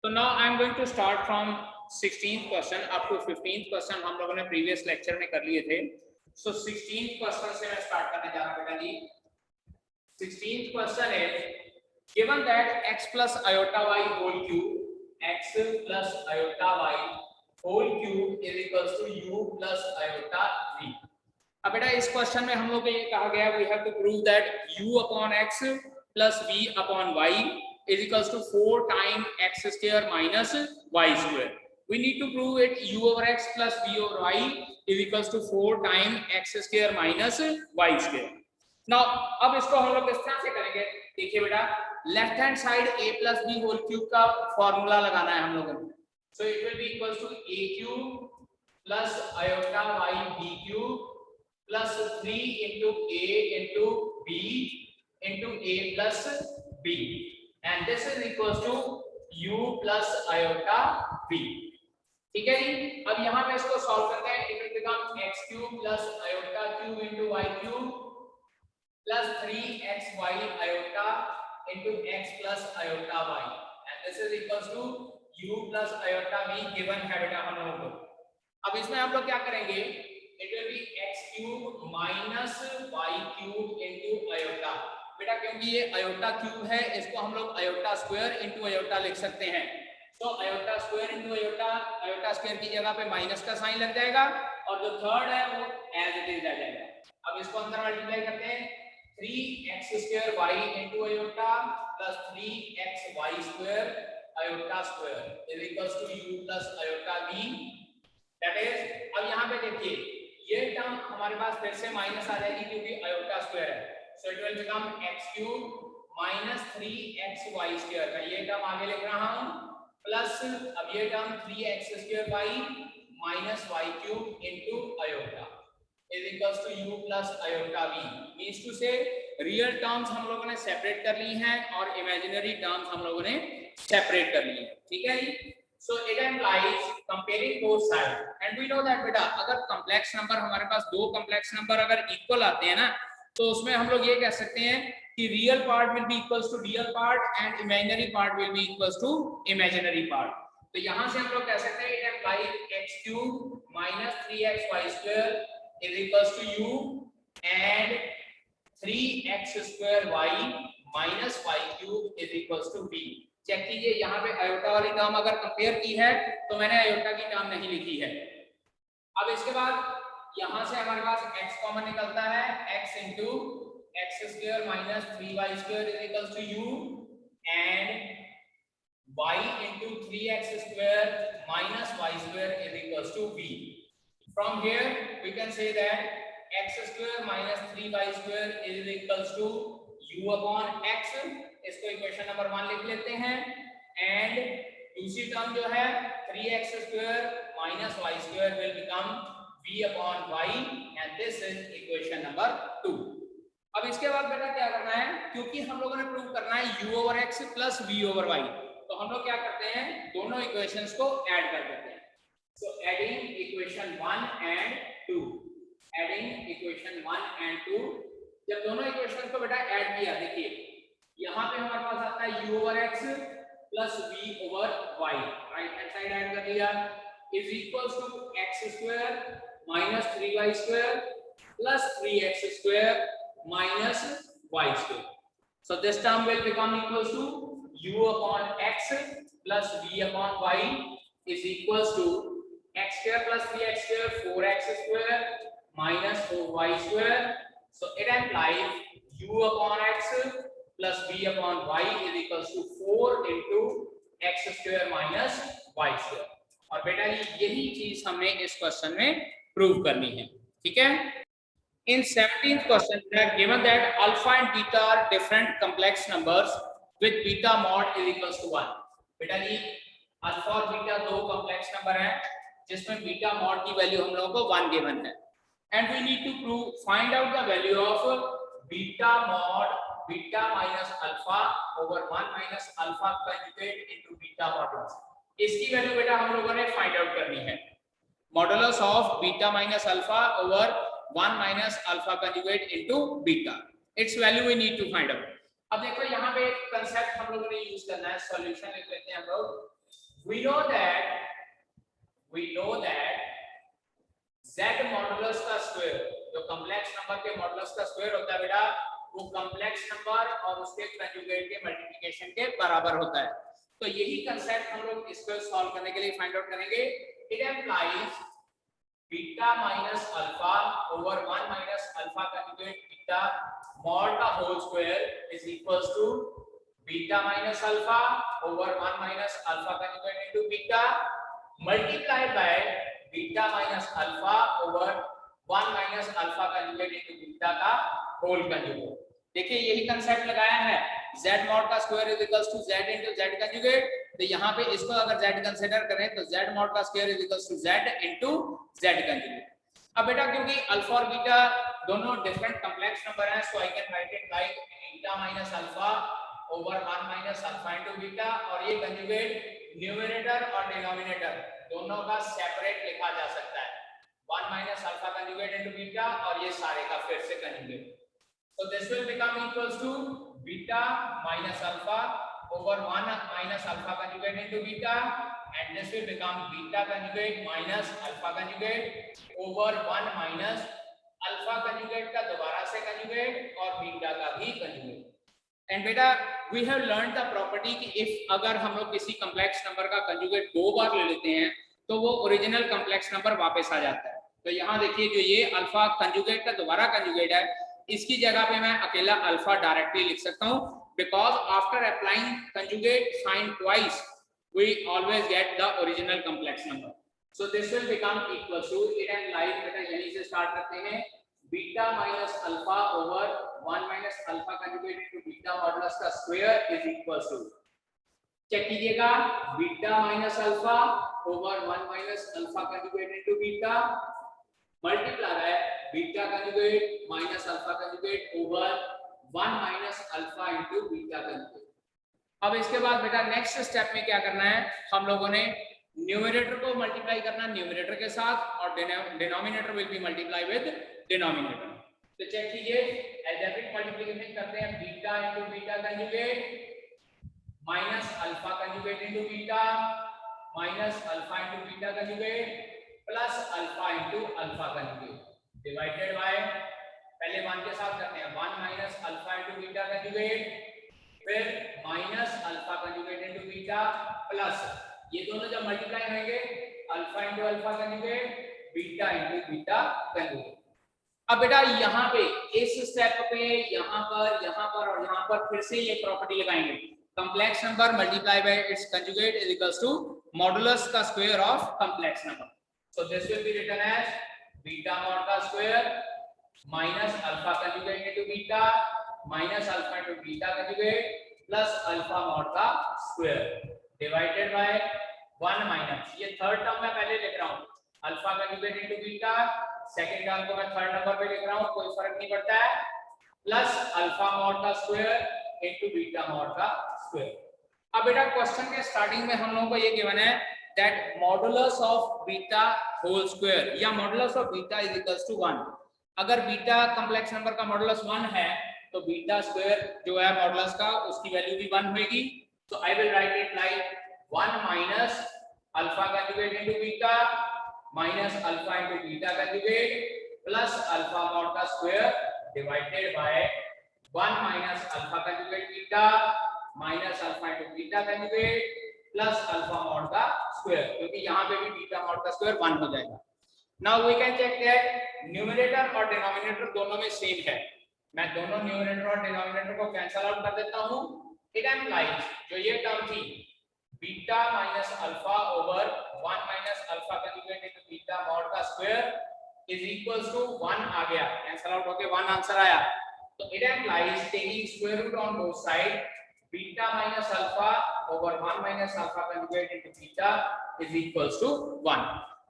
तो now I am going to start from 16th question up to 15th question हम लोगों ने previous lecture में कर लिए थे। सो 16th क्वेश्चन से मैं स्टार्ट करने जा रहा हूं बेटा जी। 16th question is given that x plus iota y whole cube x plus iota y whole cube is equals to u plus iota v। अब बेटा इस क्वेश्चन में हम लोग को ये कहा गया we have to prove that u upon x plus v upon y is equals to 4 times x square minus y square. We need to prove it u over x plus v over y is equals to 4 times x square minus y square. Now अब इसको हम लोग किस तरह से करेंगे? देखिए बेटा left hand side a plus b whole cube का फॉर्मूला लगाना है हम लोगों को। So it will be equals to a cube plus iota y b cube plus 3 into a into b into a plus b and this is equals to u plus iota v। ठीक है जी। अब यहाँ पे इसको solve करते हैं। It will become x cube plus iota cube into y cube plus 3xy iota into x plus iota y and this is equals to u plus iota v given है बेटा हम लोगों को। अब इसमें हम लोग क्या करेंगे? It will be x cube minus y cube into iota। बेटा क्योंकि ये आयोटा क्यूब है इसको हम लोग आयोटा स्क्वायर इनटू आयोटा लिख सकते हैं। तो iota square into iota, iota square की जगह पे माइनस का साइन लग जाएगा और जो थर्ड है वो एज इट इज रह जाएगा। अब इसको अंदर मल्टीप्लाई करते हैं 3x square y into iota plus 3xy square iota square is equals to u plus iota v। That is अब यहाँ पे देखिए ये टर्म हमारे पास फिर से माइनस आ जाएगी क्योंकि आयोटा स्क्वायर है। So it will become x cube minus 3xy square। मैं ये टर्म आगे लिख रहा हूँ प्लस अब ये term 3x square y minus y cube into iota is equals to u plus iota v। Means to say real terms हम लोगों ने सेपरेट कर ली हैं और इमेजिनरी टर्म्स हम लोगों ने सेपरेट कर ली हैं। ठीक है जी। So it implies comparing both sides and we know that बेटा अगर कॉम्प्लेक्स नंबर हमारे पास दो कॉम्प्लेक्स नंबर अगर इक्वल आते हैं ना तो उसमें हम लोग ये कह सकते हैं कि real part will be equals to real part and imaginary part will be equals to imaginary part. तो यहां से हम लोग कह सकते हैं it implies x cube minus 3xy square is equals to u and 3x square y minus y cube is equals to v। Check कीजिए यहाँ पे आयोटा वाली टर्म अगर कंपेयर की है तो मैंने आयोटा की टर्म नहीं लिखी है। अब इसके बाद यहां से हमारे पास x कॉमन निकलता है x into x square minus 3y square is equals to u and y into 3x square minus y square is equals to v। From here we can say that x square minus 3y square is equals to u upon x। इसको equation number 1 लिख लेते हैं and दूसरी term जो है 3x square minus y square will become v upon y and this is equation number 2। अब इसके बाद बेटा क्या करना है? क्योंकि हम लोगों ने प्रूव करना है u over x plus v over y तो हम लोग क्या करते हैं दोनों इक्वेशंस को ऐड कर देते हैं। So adding equation 1 and 2, adding equation 1 and 2 जब दोनों इक्वेशंस को बेटा ऐड किया देखिए यहाँ पे हमारे पास आता है u over x plus v over y right hand side add कर दिया is equals to x square minus 3y square plus 3x square minus y square। So this term will become equals to u upon x plus v upon y is equals to x square plus 3x square 4x square minus 4y square। So it implies u upon x plus v upon y is equals to 4 into x square minus y square। और बेटा यही चीज हमने इस question में prove करनी है। ठीक है। इन 17th question we are given that alpha and beta are different complex numbers with beta mod is equals to 1। बेटा जी अल्फा और बीटा दो कॉम्प्लेक्स नंबर हैं जिसमें बीटा मॉड की वैल्यू हम लोगों को 1 गिवन है and we need to prove find out the value of beta mod beta minus alpha over 1 minus alpha conjugate into beta modulus. इसकी वैल्यू बेटा हम लोगों ने फाइंड आउट करनी है। Modulus of beta minus alpha over 1 minus alpha conjugate into beta, it's value we need to find out. अब देखो यहाँ पे एक कांसेप्ट हम लोगों ने यूज करना है, सॉल्यूशन लिख लेते हैं हम लोग। we know that z modulus का स्क्वायर, जो कॉम्प्लेक्स नंबर के मॉडुलस का स्क्वायर होता है बेटा, वो कॉम्प्लेक्स नंबर और उसके कंजुगेट के मल्टीप्लिकेशन के बराबर होता है। तो यही कांसेप्ट हम लोग इसको सॉल्व करने के लिए फाइंड आउट करेंगे। It implies beta minus alpha over 1 minus alpha conjugate beta mod का whole square is equals to beta minus alpha over 1 minus alpha conjugate into beta multiplied by beta minus alpha over 1 minus alpha conjugate into beta का whole conjugate. देखिए यही concept लगाया है, z mod का square is equals to z into z conjugate. तो यहाँ पे इसको अगर z कंसीडर करें तो z mod का square is equals to z into z conjugate. अब बेटा क्योंकि अल्फा और बीटा दोनों डिफरेंट कॉम्प्लेक्स नंबर हैं, so I can write it like beta minus alpha over 1 minus alpha into beta, और ये कंजुगेट न्यूमरेटर और डिनोमिनेटर दोनों का सेपरेट लिखा जा सकता है, 1 minus alpha conjugate into beta और ये सारे का फिर से conjugate. So this will become equals to beta minus alpha over 1 minus alpha conjugate into beta, and this will become beta conjugate minus alpha conjugate over 1 minus alpha conjugate का दोबारा से conjugate और beta का भी conjugate। And बेटा we have learned the property कि if अगर हम लोग किसी complex number का conjugate दो बार ले लेते हैं तो वो original complex number वापस आ जाता है। तो यहाँ देखिए जो ये alpha conjugate का दोबारा conjugate है, इसकी जगह पे मैं अकेला अल्फा डायरेक्टली लिख सकता हूं, because after applying conjugate sign twice we always get the original complex number. So this will become equal to, it and like बेटा यहीं से स्टार्ट करते हैं, beta minus alpha over 1 minus alpha conjugate into beta modulus का square is equal to, check कीजिएगा, beta minus alpha over 1 minus alpha conjugate into beta multiply by beta conjugate minus alpha conjugate over 1 minus alpha into beta conjugate. अब इसके बाद बेटा next step में क्या करना है, हम लोगों ने न्यूमरेटर को मल्टीप्लाई करना न्यूमरेटर के साथ और denominator will be multiply with denominator. तो चेक कीजिए, अलजेब्रिक मल्टीप्लिकेशन करते हैं, beta into beta conjugate minus alpha conjugate into beta minus alpha into beta conjugate plus alpha into alpha conjugate divided by, पहले 1 के साथ करते हैं, 1 minus alpha into beta conjugate फिर minus alpha conjugate into beta plus, ये दोनों जब multiply होंगे alpha into alpha conjugate beta into beta conjugate. अब बेटा यहाँ पे इस स्टेप पे यहाँ पर और यहाँ पर फिर से ये प्रॉपर्टी लगाएंगे, complex number multiply by its conjugate is equals to modulus का square of complex number. So this will be written as beta mod का square minus alpha conjugate into beta minus alpha into beta conjugate plus alpha mod का square divided by 1 minus, ये third term मैं पहले लिख रहा हूँ, alpha conjugate into beta, second term को मैं थर्ड नंबर पे लिख रहा हूँ, कोई फर्क नहीं पड़ता है, प्लस alpha mod का square into beta mod का square। अब बेटा क्वेश्चन के स्टार्टिंग में हम लोगों को ये गिवन है that modulus of beta whole square या modulus of beta is equals to 1। अगर बीटा कॉम्प्लेक्स नंबर का मॉडुलस 1 है तो बीटा स्क्वायर जो है मॉडुलस का उसकी वैल्यू भी 1 होगी। तो I will write it like 1 minus alpha conjugate into beta minus alpha into beta conjugate plus alpha mod का square divided by 1 minus alpha conjugate beta minus alpha into beta conjugate plus alpha mod का square, क्योंकि यहाँ पे भी beta mod का square 1 हो जाएगा। Now we can check that numerator और डिनोमिनेटर दोनों में सेम है, मैं दोनों न्यूमरेटर और डिनोमिनेटर को कैंसिल आउट कर देता हूँ। इट एम्प्लाइज, जो ये टर्म थी beta minus alpha over 1 minus alpha conjugate into beta mod का स्क्वायर इज इक्वल्स टू 1 आ गया, कैंसिल आउट होके 1 आंसर आया। तो it implies taking square root on both side, beta minus alpha over 1 minus alpha conjugate into beta is equals to 1।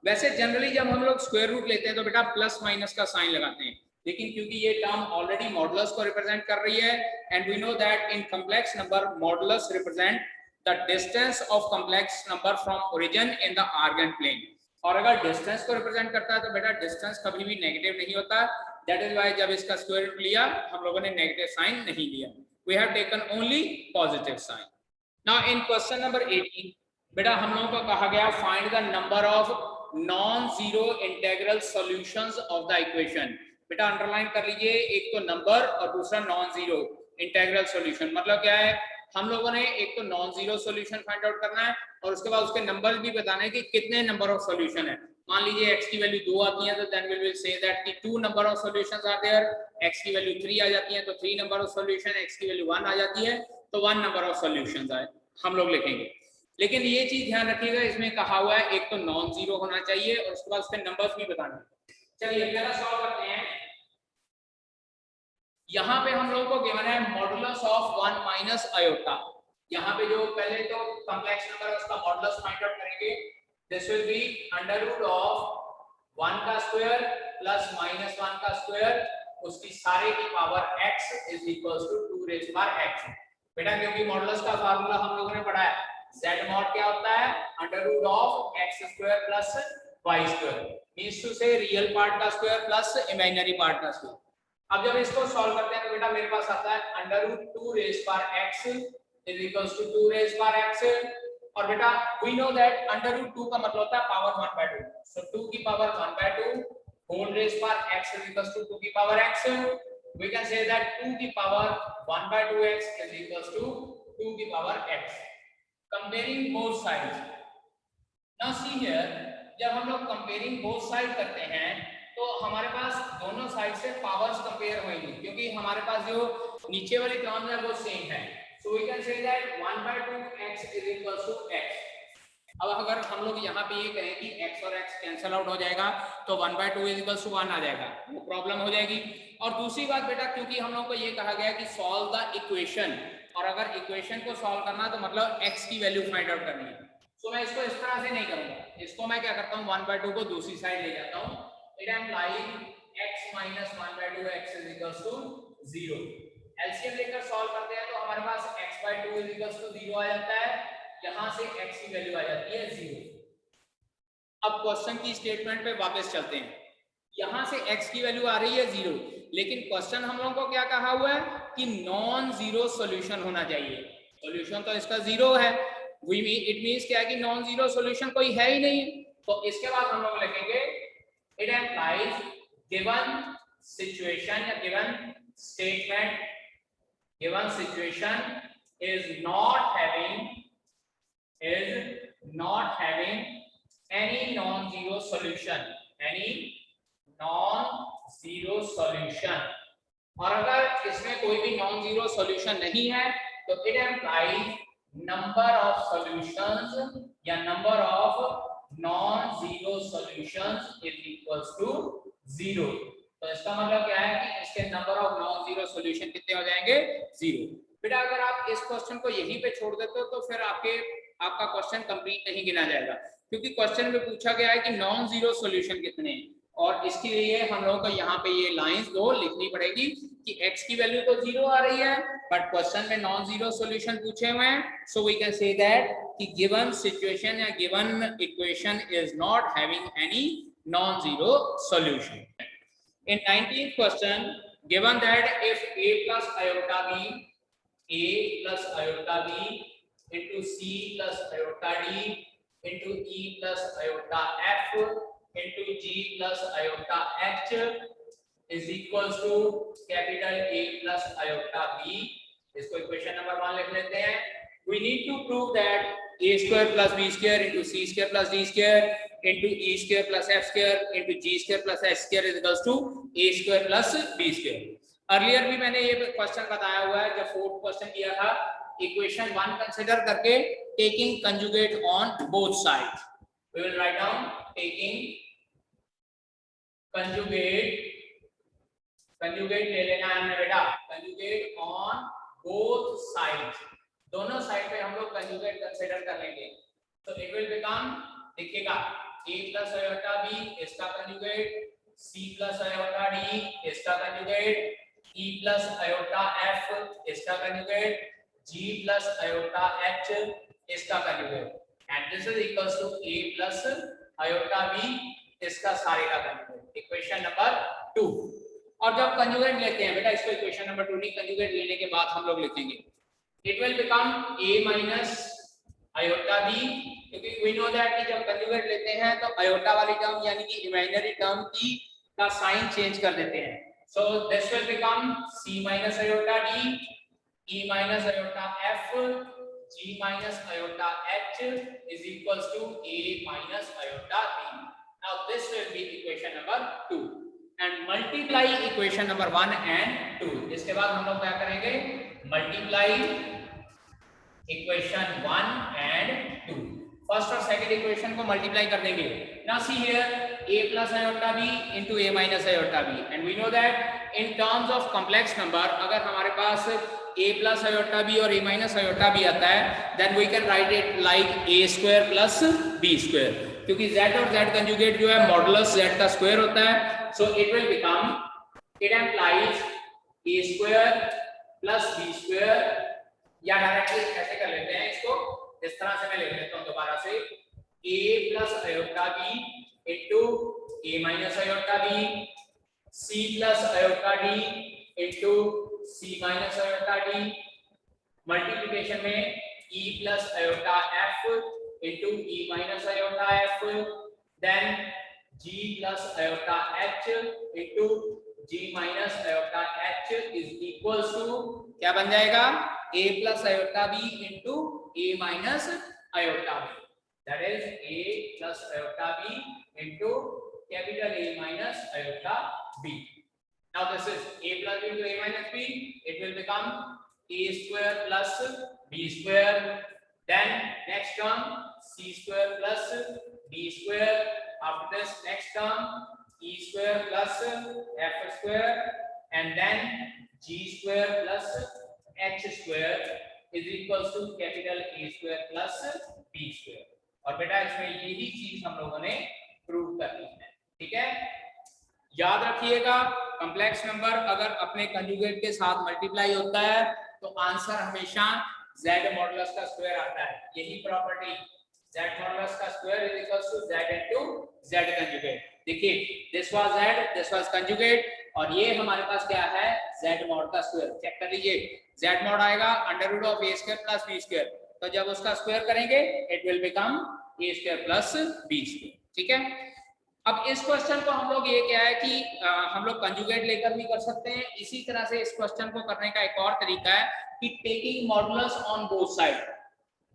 वैसे generally जब हम लोग स्क्वायर रूट लेते हैं तो बेटा प्लस माइनस का साइन लगाते हैं, लेकिन क्योंकि ये टर्म ऑलरेडी मॉडुलस को रिप्रेजेंट कर रही है and we know that in complex number modulus represent the distance of complex number from origin in the Argand plane, और अगर डिस्टेंस को रिप्रेजेंट करता है तो बेटा डिस्टेंस कभी भी नेगेटिव नहीं होता, दैट इज व्हाई जब इसका स्क्वायर रूट लिया हम लोगों ने नेगेटिव साइन नहीं लिया, we have taken only positive sign. Now in question number 18 बेटा हम लोगों को कहा गया find the number of non zero integral solutions of the equation. बेटा अंडरलाइन कर लीजिए, एक तो नंबर और दूसरा नॉन जीरो इंटेग्रल सॉल्यूशन। मतलब क्या है, हम लोगों ने एक तो non zero solution find out करना है और उसके बाद उसके नंबर भी बताने हैं कि कितने नंबर ऑफ सॉल्यूशन है। मान लीजिए x की वैल्यू 2 आती है तो then we will say that कि 2 number of solutions are there. x की वैल्यू 3 आ जाती है तो 3 नंबर ऑफ सॉल्यूशन, x की वैल्यू 1 आ जाती है तो 1 नंबर ऑफ सॉल्यूशंस आए, हम लोग लिखेंगे। लेकिन ये चीज ध्यान रखिएगा, इसमें कहा हुआ है एक तो नॉन जीरो होना चाहिए और उसके बाद उसके नंबर्स भी बताने हैं। चलिए पहला सॉल्व करते हैं। यहाँ पे हम लोगों को गिवन है मॉडुलस ऑफ 1 माइनस आयोटा। यहाँ पे जो पहले तो कॉम्प्लेक्स नंबर है उसका मॉडुलस फाइंड आउट करेंगे। This will be under root of 1 का स्क्वायर प्लस माइनस 1 का स्क्वायर, उसकी सारे की power x is equals to 2 raise power x। बेटा क्योंकि मॉडुलस का फार्मूला हम लोगों ने पढ़ा है, z मॉड क्या होता है, under root of x square plus y square, means to say real part का स्क्वायर प्लस इमेजिनरी पार्ट का स्क्वायर। अब जब इसको सॉल्व करते हैं तो बेटा मेरे पास आता है under root 2 raise power x is equals to 2 raise power x। और बेटा we know that under root 2 का मतलब होता है पावर 1/2, सो 2 की power 1/2 whole raise power x is equals to 2 की power x। We can say that 2 की power 1/2x is equals to 2 की power x। Comparing both sides, now see here, जब हम लोग कंपेयरिंग बोथ साइड करते हैं तो हमारे पास दोनों साइड से पावर्स कंपेयर होंगी क्योंकि हमारे पास जो नीचे वाली टर्म है वो सेम है। So we can say that 1/2x is equals to x। अब अगर हम लोग यहाँ पे ये कहें कि x और x कैंसल आउट हो जाएगा तो 1/2 इज इक्वल्स टू 1 आ जाएगा, वो प्रॉब्लम हो जाएगी। और दूसरी बात बेटा, क्योंकि हम लोग को ये कहा गया कि सॉल्व द इक्वेशन, और अगर इक्वेशन को सॉल्व करना तो मतलब x की वैल्यू फाइंड आउट करनी है। तो मैं इसको इस तरह से नहीं करूंगा, इसको मैं क्या करता हूँ 1/2 को दूसरी साइड ले जाता हूँ। It implies x minus 1/2 x is equals to 0। LCM लेकर सॉल्व करते हैं तो हमारे पास x/2 is equals to 0 आ जाता है, यहां से x की वैल्यू आ जाती है 0। अब क्वेश्चन की स्टेटमेंट पे वापस चलते हैं। यहां से x की वैल्यू आ रही है 0, लेकिन क्वेश्चन हम लोगों को क्या कहा हुआ है कि नॉन जीरो सॉल्यूशन होना चाहिए। सॉल्यूशन तो इसका 0 है, इट मींस क्या है कि नॉन जीरो सॉल्यूशन कोई है ही नहीं। तो इसके बाद हम लोग लिखेंगे it implies given situation या given statement, given situation is not having any non-zero solution, any non-zero solution। और अगर इसमें कोई भी नॉन जीरो सॉल्यूशन नहीं है तो it implies number of solutions या number of non zero solutions is equals to 0। तो इसका मतलब क्या है कि इसके number of non zero solution कितने हो जाएंगे, 0। बेटा अगर आप इस क्वेश्चन को यहीं पे छोड़ देते हो तो फिर आपका क्वेश्चन कंप्लीट नहीं गिना जाएगा, क्योंकि क्वेश्चन में पूछा गया है कि नॉन जीरो सॉल्यूशन कितने हैं, और इसके लिए हम लोगों को यहाँ पे ये लाइंस दो लिखनी पड़ेगी कि x की वैल्यू तो 0 आ रही है बट क्वेश्चन में नॉन जीरो सॉल्यूशन पूछे हुए हैं। So we can say that कि गिवन सिचुएशन या given equation is not having any non zero solution. In 19th question given that if a plus iota b into c plus iota d into e plus iota f into g plus iota h is equals to capital A plus iota b। इसको equation number 1 लिख लेते हैं। we need to prove that a square plus b square into c square plus d square into e square plus f square into g square plus h square is equals to a square plus b square। Earlier भी मैंने ये question बताया हुआ है, जब fourth question किया था equation 1 consider करके taking conjugate on both sides. we will write down taking conjugate ले लेना है हमने बेटा, कंजुगेट ऑन बोथ साइड्स, दोनों साइड पे हम लोग कंजुगेट कंसीडर कर लेंगे। तो इट विल बिकम, देखिएगा a plus iota b इसका conjugate, c plus iota d इसका conjugate, e plus iota f इसका conjugate, g plus iota h इसका conjugate, and this is equals to a plus iota b इसका सारे का conjugate. Equation number 2। और जब conjugate लेते हैं बेटा, इसको इक्वेशन नंबर 2 नहीं, कंजुगेट लेने के बाद हम लोग लिखेंगे it will become a minus iota b क्योंकि वी नो दैट कि जब कंजुगेट लेते हैं तो आयोटा वाली टर्म यानी कि इमेजिनरी टर्म की का साइन चेंज कर देते हैं. सो this will become c minus iota d, e minus iota f, g minus iota h is equals to a minus iota b. Now this will be equation number 2 and multiply equation number 1 and 2. इसके बाद हम लोग क्या करेंगे, multiply equation 1 and 2. First और second equation को multiply कर देंगे. Now see here a plus iota b into a minus iota b and we know that in terms of complex number अगर हमारे पास a plus iota b और a minus iota b आता है then we can write it like a square plus b square, क्योंकि z और z conjugate जो है modulus z का स्क्वायर होता है. so it will become, it implies a square plus b square, या डायरेक्टली ऐसे कर लेते हैं इसको, इस तरह से मैं लिख लेता हूं दोबारा से, a plus iota b into a minus iota b, c plus iota d into c minus iota d, multiplication में e plus iota f into e minus iota f, then g plus iota h into g minus iota h is equals to क्या बन जाएगा, a plus iota b into a minus iota b, that is a plus iota b into capital A minus iota b. Now this is a plus b into a minus b, it will become a square plus b square, then next term c square plus d square, after this next term e square plus f square, and then g square plus h square is equals to capital A square plus b square. और बेटा इसमें यही चीज हम लोगों ने prove करनी है. ठीक है, याद रखिएगा कॉम्प्लेक्स नंबर अगर अपने कंजुगेट के साथ मल्टीप्लाई होता है तो आंसर हमेशा z मॉडुलस का स्क्वायर आता है. यही प्रॉपर्टी z मॉडुलस का square is equals to z into z conjugate. देखिए this was z, this was conjugate, और ये हमारे पास क्या है, z मॉड का स्क्वायर. चेक कर लीजिए, z मॉड आएगा under root of a square plus b square, तो जब उसका स्क्वायर करेंगे it will become a square plus b square. ठीक है, अब इस क्वेश्चन को हम लोग ये क्या है कि हम लोग कंजुगेट लेकर भी कर सकते हैं. इसी तरह से इस क्वेश्चन को करने का एक और तरीका है कि taking modulus on both side.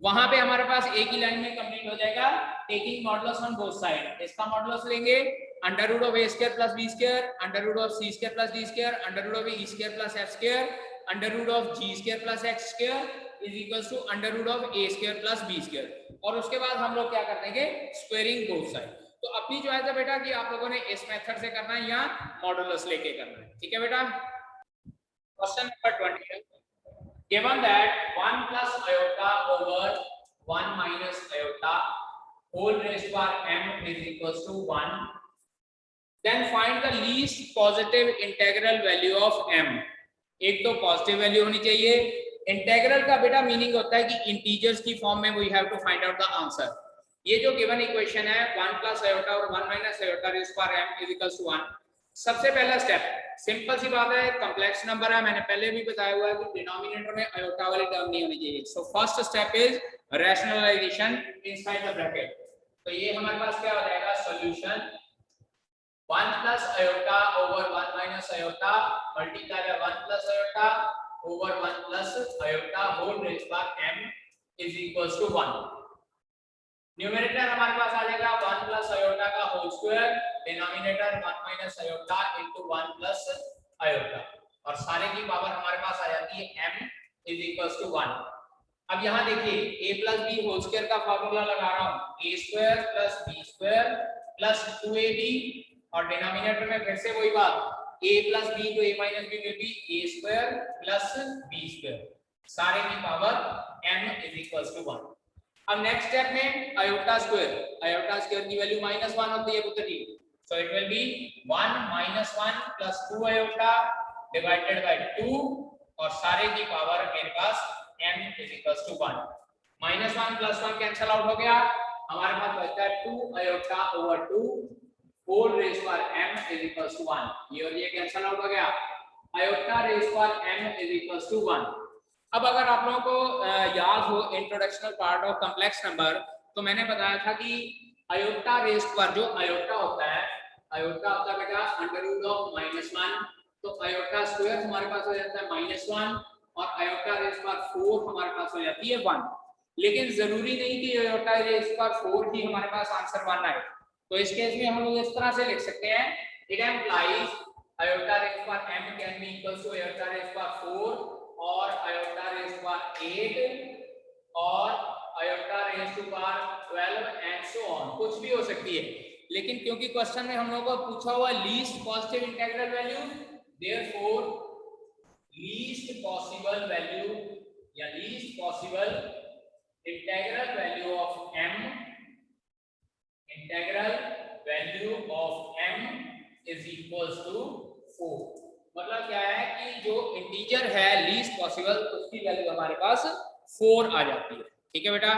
वहां पे हमारे पास एक ही लाइन में कंप्लीट हो जाएगा taking modulus on both side. इसका मॉडुलस लेंगे under root of a square plus b square, under root of c square plus d square, under root of e square plus f square, under root of g square plus h square is equals to under root of a square plus b square. और उसके बाद हम लोग क्या कर देंगे, squaring both side. तो अपनी चॉइस है बेटा कि आप लोगों ने इस मेथड से करना है या मॉडुलस लेके करना है. ठीक है बेटा, question number 20, given that 1 plus iota over 1 minus iota whole raised to power m is equals to 1, then find the least positive integral value of m. एक तो पॉजिटिव वैल्यू होनी चाहिए. इंटीग्रल का बेटा मीनिंग होता है कि इंटीजर्स की फॉर्म में we have to find out the answer. ये जो गिवन इक्वेशन है 1 plus iota और 1 minus iota raised to power m is equals to 1. सबसे पहला स्टेप सिंपल सी बात है, कॉम्प्लेक्स नंबर है, मैंने पहले भी बताया हुआ है कि डिनोमिनेटर में आयोटा वाली टर्म नहीं होनी चाहिए. So first step is rationalisation inside the bracket. तो ये हमारे पास क्या हो जाएगा, solution 1 plus iota over 1 minus iota multiplied by 1 plus iota over 1 plus iota whole raised by m is equals to 1. Numerator हमारे पास आ जाएगा 1 plus iota का whole square, denominator 1 minus iota into 1 plus iota, और सारे की power हमारे पास आ जाती है m is equals to 1. अब यहाँ देखिए a plus b whole square का फार्मूला लगा रहा हूँ, a square plus b square plus 2ab, और डिनोमिनेटर में फिर से वही बात a plus b to a minus b will be a square plus b square, सारे की पावर m is equals to 1. अब नेक्स्ट स्टेप में आयोटा स्क्वायर की वैल्यू -1 होती है पुत्र जी. So it will be 1 minus 1 plus 2 iota divided by 2, और सारे की पावर मेरे पास m is equals to 1. -1 plus 1 cancel out हो गया, हमारे पास बचता है 2 iota over 2 whole raised to m is equals to 1. ये और ये कैंसिल आउट हो गया, iota raised to m is equals to 1. अब अगर आप लोगों को याद हो इंट्रोडक्शनल पार्ट ऑफ कॉम्प्लेक्स नंबर, तो मैंने बताया था कि आयोटा रेस्ट पर जो आयोटा होता है, आयोटा होता है बेटा अंडर रूट ऑफ -1, तो आयोटा स्क्वायर हमारे पास हो जाता है -1 और आयोटा रेस्ट पर 4 हमारे पास हो जाती है 1। लेकिन जरूरी नहीं कि आयोटा रेस्ट पर 4 ही हमारे पास आंसर 1 आए, तो इस केस में हम लोग इस तरह से लिख सकते हैं, इट एम्प्लाइज आयोटा रेस्ट पर m can be equals to iota raised पर 4 और आयोटा रेस्ट पर 8 और आयोटा रेस्ट पर 12 एंड सो ऑन, कुछ भी हो सकती है। लेकिन क्योंकि क्वेश्चन में हम लोगों को पूछा हुआ least positive integral value, therefore least possible value या least possible integral value of m, integral value of m is equals to 4। मतलब क्या है कि जो इंटीजर है लीस्ट पॉसिबल उसकी वैल्यू हमारे पास 4 आ जाती है। ठीक है बेटा,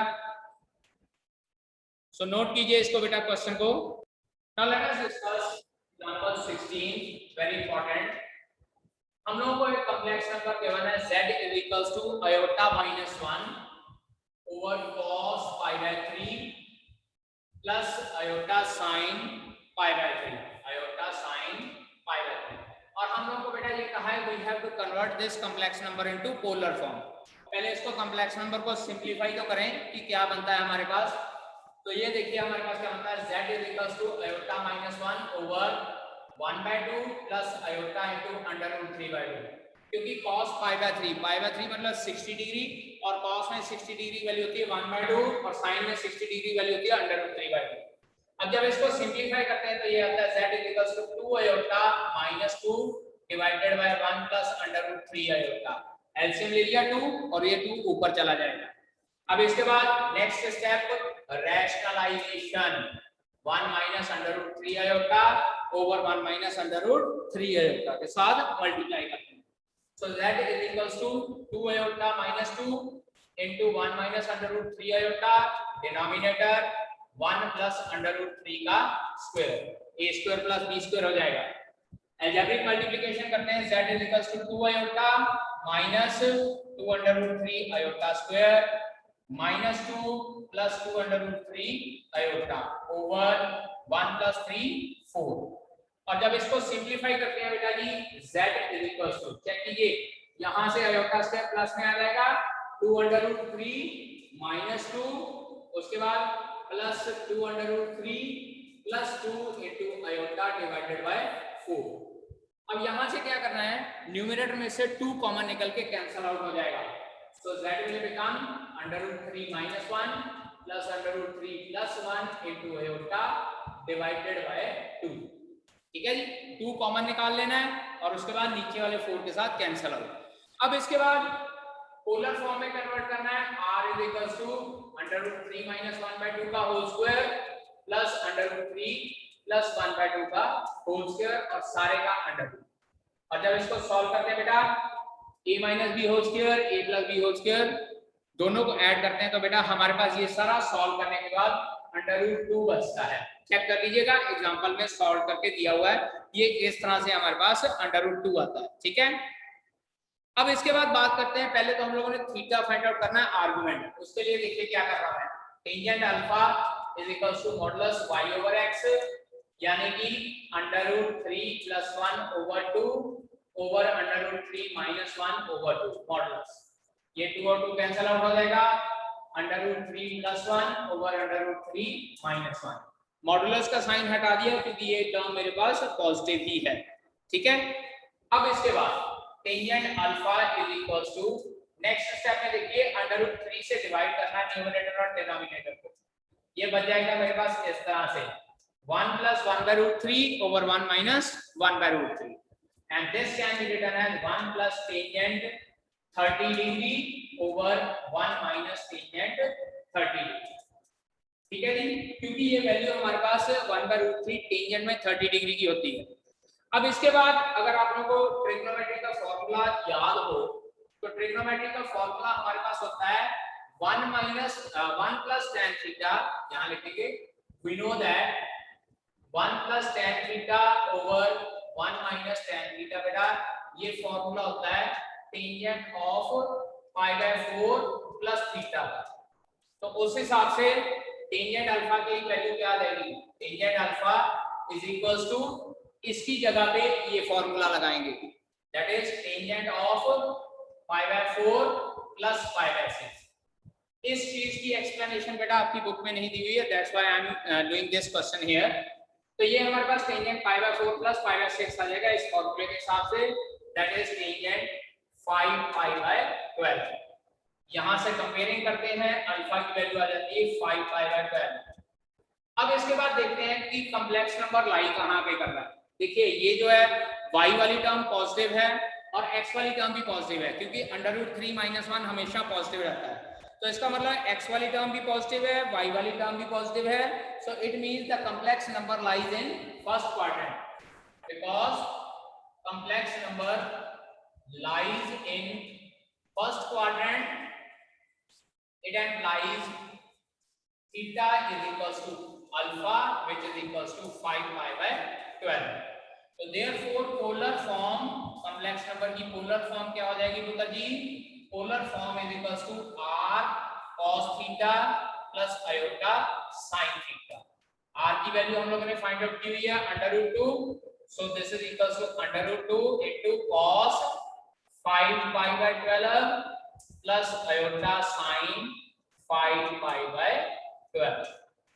सो नोट कीजिए इसको बेटा क्वेश्चन को। Now let us discuss example 16, very important. हम लोगों को एक कॉम्प्लेक्स नंबर गिवन है z is equals to iota -1 over cos π/3 plus iota sin π/3, iota sin π/3। और हम लोगों को बेटा ये कहा है we have to convert this complex number into polar form. पहले इसको कॉम्प्लेक्स नंबर को सिंपलीफाई तो करें कि क्या बनता है हमारे पास। तो ये देखिए हमारे पास क्या बनता है, z is equals to iota -1 over 1/2 plus iota into under root 3/2, क्योंकि cos π/3 मतलब 60 डिग्री और cos में 60 डिग्री वैल्यू होती है 1/2 और sin में 60 डिग्री वैल्यू होती है अंडर रूट 3/2। अब जब इसको सिंपलीफाई करते हैं तो ये आता है z is equals to 2 iota -2 divided by 1 plus under root 3 iota, LCM ले लिया 2 और ये 2 ऊपर चला जाएगा। अब इसके बाद next step rationalisation, 1 minus under root 3 iota over 1 minus under root 3 iota के साथ मल्टीप्लाई करते हैं। So z is equals to 2 iota -2 into 1 minus under root 3 iota, denominator 1 plus under root 3 का square, a square plus b square हो जाएगा। Algebraic multiplication करते हैं, z is equals to 2 iota minus 2 under root 3 iota square -2 plus 2 under root 3 iota over 1 plus 3 4। और जब इसको simplify करते हैं बेटा जी z is equals to, check कीजिए यहां से आयोटा स्क्वायर प्लस में आ जाएगा 2 अंडर रूट 3 -2, उसके बाद plus 2 under root 3 plus 2 into iota divided by 4। अब यहां से क्या करना है, न्यूमरेटर में से 2 कॉमन निकल के कैंसिल आउट हो जाएगा। So z will become under root 3 minus 1 plus under root 3 plus 1 into iota divided by 2। ठीक है जी, 2 कॉमन निकाल लेना है और उसके बाद नीचे वाले 4 के साथ कैंसिल आउट। अब इसके बाद पोलर फॉर्म में कन्वर्ट करना है, r is equals to under root 3 minus 1/2 का whole square plus under root 3 plus 1/2 का होल स्क्वायर और सारे का अंडर रूट। और जब इसको सॉल्व करते हैं बेटा a minus B whole square a plus B whole square दोनों को ऐड करते हैं तो बेटा हमारे पास ये सारा सॉल्व करने के बाद अंडर रूट 2 बचता है। चेक कर लीजिएगा एग्जांपल में सॉल्व करके दिया हुआ है, ये इस तरह से हमारे पास अंडर रूट 2 आता है। ठीक है, अब इसके बाद बात करते हैं, पहले तो हम लोगों ने थीटा फाइंड आउट करना है आर्गुमेंट, उसके लिए देखिए क्या कर रहा है, tangent alpha is equals to modulus y over x, यानी कि under root 3 plus 1 over 2 over under root 3 minus 1 over 2 modulus, ये 2 और 2 कैंसिल आउट हो जाएगा, under root 3 plus 1 over under root 3 minus 1। Modulus का साइन हटा दिया क्योंकि ये टर्म मेरे पास पॉजिटिव ही है। ठीक है, अब इसके बाद tangent alpha is equals to, next step में देखिए अंडर रूट 3 से डिवाइड करना है न्यूमरेटर और डिनोमिनेटर को, ये बच जाएगा मेरे पास इस तरह से 1 plus 1/√3 over 1 minus 1/√3 and this can be written as 1 plus tangent 30 degree over 1 minus tangent 30 degree। ठीक है जी, क्योंकि ये वैल्यू हमारे पास 1/√3 टेंजेंट में 30 डिग्री की होती है। अब इसके बाद अगर आप लोगों को ट्रिग्नोमेट्री का फॉर्मूला याद हो तो ट्रिग्नोमेट्री का फॉर्मूला हमारे पास होता है 1 plus tan थीटा, यहाँ लिखेंगे we know that 1 plus tan theta over 1 minus tan theta, बेटा ये फॉर्मूला होता है टेंजेंट ऑफ π/4 प्लस थीटा का। तो उस हिसाब से टेंजेंट अल्फा की वैल्यू क्या आ जाएगी, tangent alpha is equals to, इसकी जगह पे ये फॉर्मूला लगाएंगे, that is tangent of pi by 4 plus pi by 6। इस चीज की एक्सप्लेनेशन बेटा आपकी बुक में नहीं दी हुई है, that's why I am doing this question here. तो ये हमारे पास tangent pi by 4 plus pi by 6 आ जाएगा इस फॉर्मूले के हिसाब से, that is tangent 5 pi by 12। यहां से कंपेयरिंग करते हैं, अल्फा की वैल्यू आ जाती है 5 पाई बाय 12। अब इसके बाद देखते हैं कि कॉम्प्लेक्स नंबर लाई कहां पे कर रहा है। देखिए ये जो है y वाली टर्म पॉजिटिव है और x वाली टर्म भी पॉजिटिव है, क्योंकि √3 - 1 हमेशा पॉजिटिव रहता है। तो इसका मतलब x वाली टर्म भी पॉजिटिव है, y वाली टर्म भी पॉजिटिव है। So it means the complex number lies in first quadrant, because complex number lies in first quadrant, it implies theta is equals to alpha, which is equals to 5 pi by 12. So therefore polar form, complex number की polar form क्या हो जाएगी पुत्र जी, polar form is equals to r cos theta plus iota sin theta। r की value हम लोगों ने find out की हुई है √2, so this is equals to √2 into cos 5 pi by 12 plus iota sin 5 pi by 12,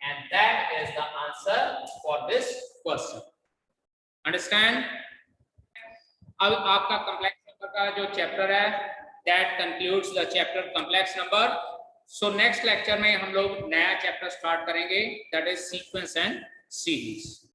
and that is the answer for this question. Understand? अब आपका complex number का जो चैप्टर है that concludes the chapter complex number. So next lecture में हम लोग नया chapter start करेंगे, that is sequence and series.